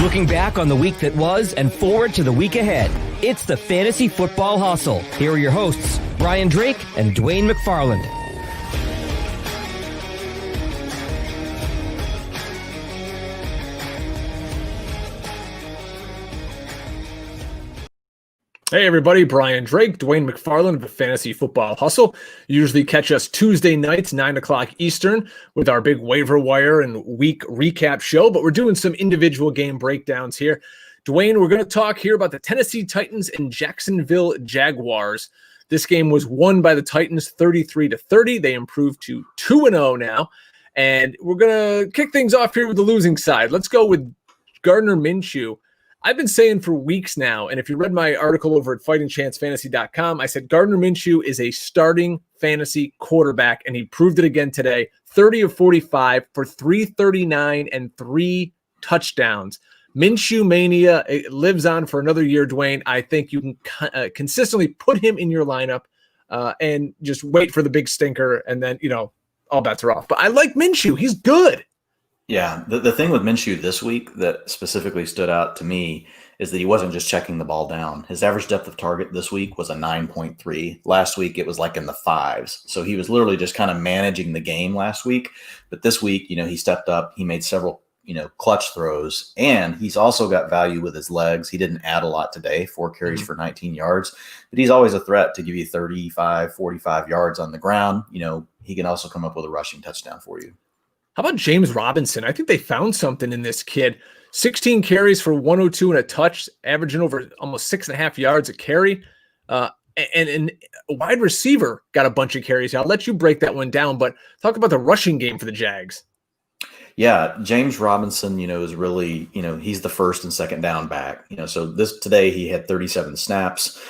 Looking back on the week that was and forward to the week ahead. It's the Fantasy Football Hustle. Here are your hosts, Brian Drake and Dwain McFarland. Hey everybody, Brian Drake, Dwain McFarland of the Fantasy Football Hustle. You usually catch us Tuesday nights, 9 o'clock Eastern, with our big waiver wire and week recap show, but we're doing some individual game breakdowns here. Dwain, we're going to talk here about the Tennessee Titans and Jacksonville Jaguars. This game was won by the Titans 33-30. They improved to 2-0 now, and we're going to kick things off here with the losing side. Let's go with Gardner Minshew. I've been saying for weeks now, and if you read my article over at fightingchancefantasy.com, I said Gardner Minshew is a starting fantasy quarterback, and he proved it again today. 30 of 45 for 339 and 3 touchdowns. Minshew mania, it lives on for another year, Dwain. I think you can consistently put him in your lineup and just wait for the big stinker, and then, all bets are off. But I like Minshew. He's good. Yeah, the thing with Minshew this week that specifically stood out to me is that he wasn't just checking the ball down. His average depth of target this week was a 9.3. Last week, it was like in the 5s. So he was literally just kind of managing the game last week. But this week, he stepped up. He made several, clutch throws. And he's also got value with his legs. He didn't add a lot today, 4 carries for 19 yards. But he's always a threat to give you 35, 45 yards on the ground. He can also come up with a rushing touchdown for you. How about James Robinson? I think they found something in this kid. 16 carries for 102 and a touch, averaging over almost 6.5 yards a carry. And a wide receiver got a bunch of carries. I'll let you break that one down, but talk about the rushing game for the Jags. Yeah, James Robinson, is really, he's the first and second down back. So today he had 37 snaps,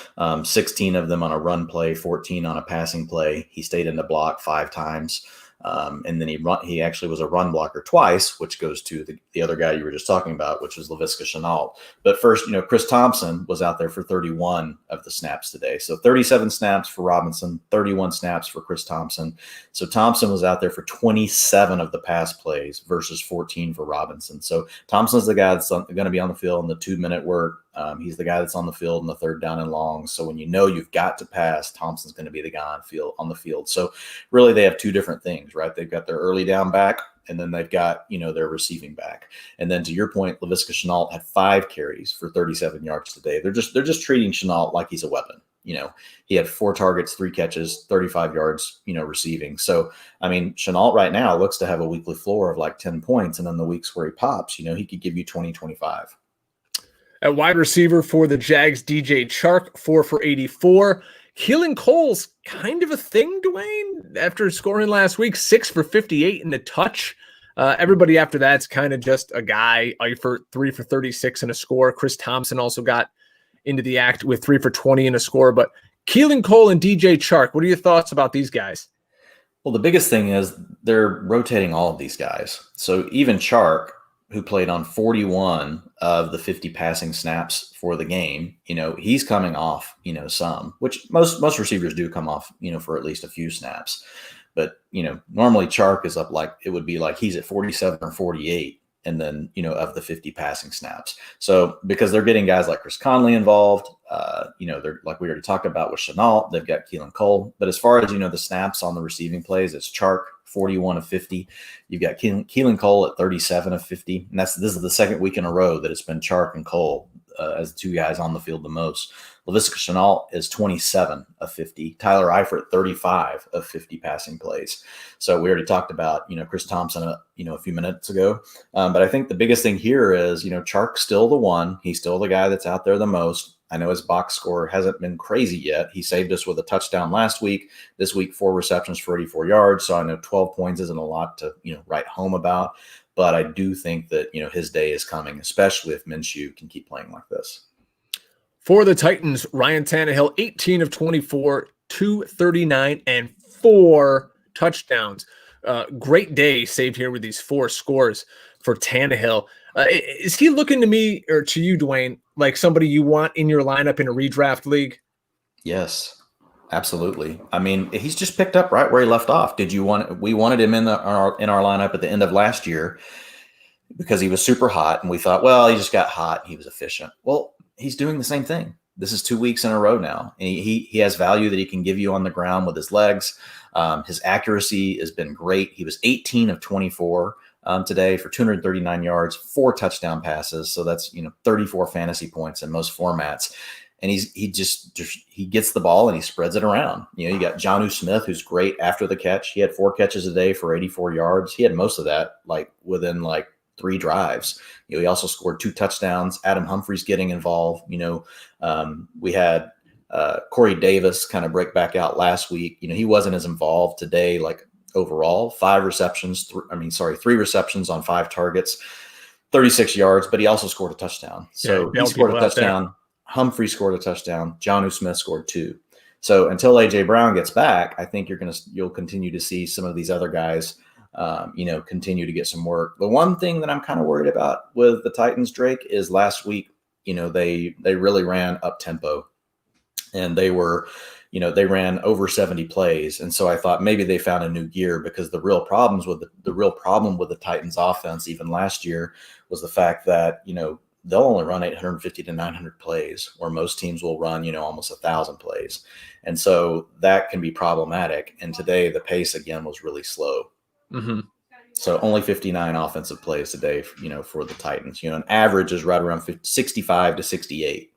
16 of them on a run play, 14 on a passing play. He stayed in the block 5 times. And then he actually was a run blocker twice, which goes to the other guy you were just talking about, which was Laviska Shenault. But first, Chris Thompson was out there for 31 of the snaps today. So 37 snaps for Robinson, 31 snaps for Chris Thompson. So Thompson was out there for 27 of the pass plays versus 14 for Robinson. So Thompson's the guy that's going to be on the field in the 2-minute work. He's the guy that's on the field in the 3rd down and long. So when you've got to pass, Thompson's going to be the guy on the field. So really they have 2 different things, right? They've got their early down back, and then they've got, their receiving back. And then to your point, Laviska Shenault had 5 carries for 37 yards today. They're just treating Shenault like he's a weapon. He had 4 targets, 3 catches, 35 yards, receiving. So, Shenault right now looks to have a weekly floor of like 10 points. And then the weeks where he pops, he could give you 20, 25. At wide receiver for the Jags, DJ Chark, 4 for 84. Keelan Cole's kind of a thing, Dwain, after scoring last week, 6 for 58 in the touch. Everybody after that's kind of just a guy. Eifert, 3 for 36 and a score. Chris Thompson also got into the act with 3 for 20 and a score. But Keelan Cole and DJ Chark, what are your thoughts about these guys? Well, the biggest thing is they're rotating all of these guys. So even Chark, who played on 41 of the 50 passing snaps for the game, he's coming off, some, which most receivers do come off, for at least a few snaps. But, normally Chark is up like, it would be like he's at 47 or 48. And then, of the 50 passing snaps. So because they're getting guys like Chris Conley involved, they're like we already talked about with Shenault, they've got Keelan Cole. But as far as, the snaps on the receiving plays, it's Chark, 41 of 50. You've got Keelan Cole at 37 of 50. And this is the second week in a row that it's been Chark and Cole as the 2 guys on the field the most. Laviska Shenault is 27 of 50. Tyler Eifert, 35 of 50 passing plays. So we already talked about, Chris Thompson, a few minutes ago. But I think the biggest thing here is, Chark's still the one. He's still the guy that's out there the most. I know his box score hasn't been crazy yet. He saved us with a touchdown last week. This week, 4 receptions for 84 yards. So I know 12 points isn't a lot to, write home about. But I do think that, his day is coming, especially if Minshew can keep playing like this. For the Titans, Ryan Tannehill, 18 of 24, 239, and 4 touchdowns. Great day saved here with these 4 scores for Tannehill. Is he looking to me or to you, Dwain, like somebody you want in your lineup in a redraft league? Yes, absolutely. He's just picked up right where he left off. We wanted him in our lineup at the end of last year. because he was super hot. And we thought, well, he just got hot. He was efficient. Well, he's doing the same thing. This is 2 weeks in a row now. And he has value that he can give you on the ground with his legs. His accuracy has been great. He was 18 of 24 today for 239 yards, 4 touchdown passes. So that's, 34 fantasy points in most formats. And he gets the ball and he spreads it around. You got Jonnu Smith, who's great after the catch. He had 4 catches a day for 84 yards. He had most of that within 3 drives. He also scored 2 touchdowns. Adam Humphries getting involved. We had Corey Davis kind of break back out last week. He wasn't as involved today. Overall, 3 receptions on 5 targets, 36 yards, but he also scored a touchdown. So he scored a touchdown. Humphrey scored a touchdown. Jonnu Smith scored 2. So until AJ Brown gets back, I think you'll continue to see some of these other guys, continue to get some work. The one thing that I'm kind of worried about with the Titans, Drake, is last week, they really ran up tempo, and they ran over 70 plays. And so I thought maybe they found a new gear, because the real problem with the Titans offense, even last year, was the fact that, they'll only run 850 to 900 plays, where most teams will run, almost 1,000 plays. And so that can be problematic. And today the pace again was really slow. Mm-hmm. So only 59 offensive plays today, for the Titans. An average is right around 65 to 68.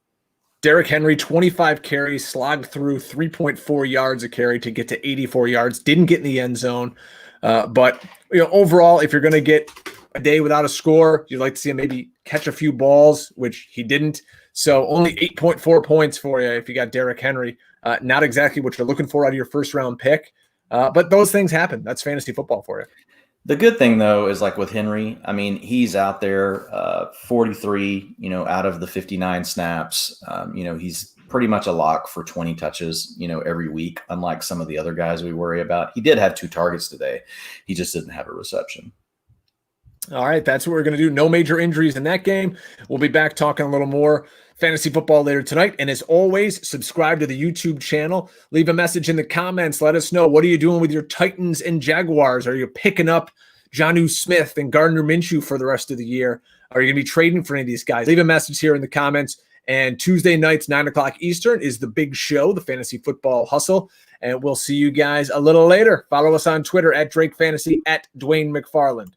Derrick Henry, 25 carries, slogged through 3.4 yards a carry to get to 84 yards. Didn't get in the end zone. But overall, if you're going to get a day without a score, you'd like to see him maybe catch a few balls, which he didn't. So only 8.4 points for you if you got Derrick Henry. Not exactly what you're looking for out of your first-round pick. But those things happen. That's fantasy football for you. The good thing, though, is with Henry, he's out there 43, out of the 59 snaps. He's pretty much a lock for 20 touches, every week, unlike some of the other guys we worry about. He did have 2 targets today. He just didn't have a reception. All right, that's what we're going to do. No major injuries in that game. We'll be back talking a little more fantasy football later tonight. And as always, subscribe to the YouTube channel. Leave a message in the comments. Let us know, what are you doing with your Titans and Jaguars? Are you picking up Jonnu Smith and Gardner Minshew for the rest of the year? Are you going to be trading for any of these guys? Leave a message here in the comments. And Tuesday nights, 9 o'clock Eastern, is the big show, the Fantasy Football Hustle. And we'll see you guys a little later. Follow us on Twitter @DrakeFantasy, @Dwain McFarland.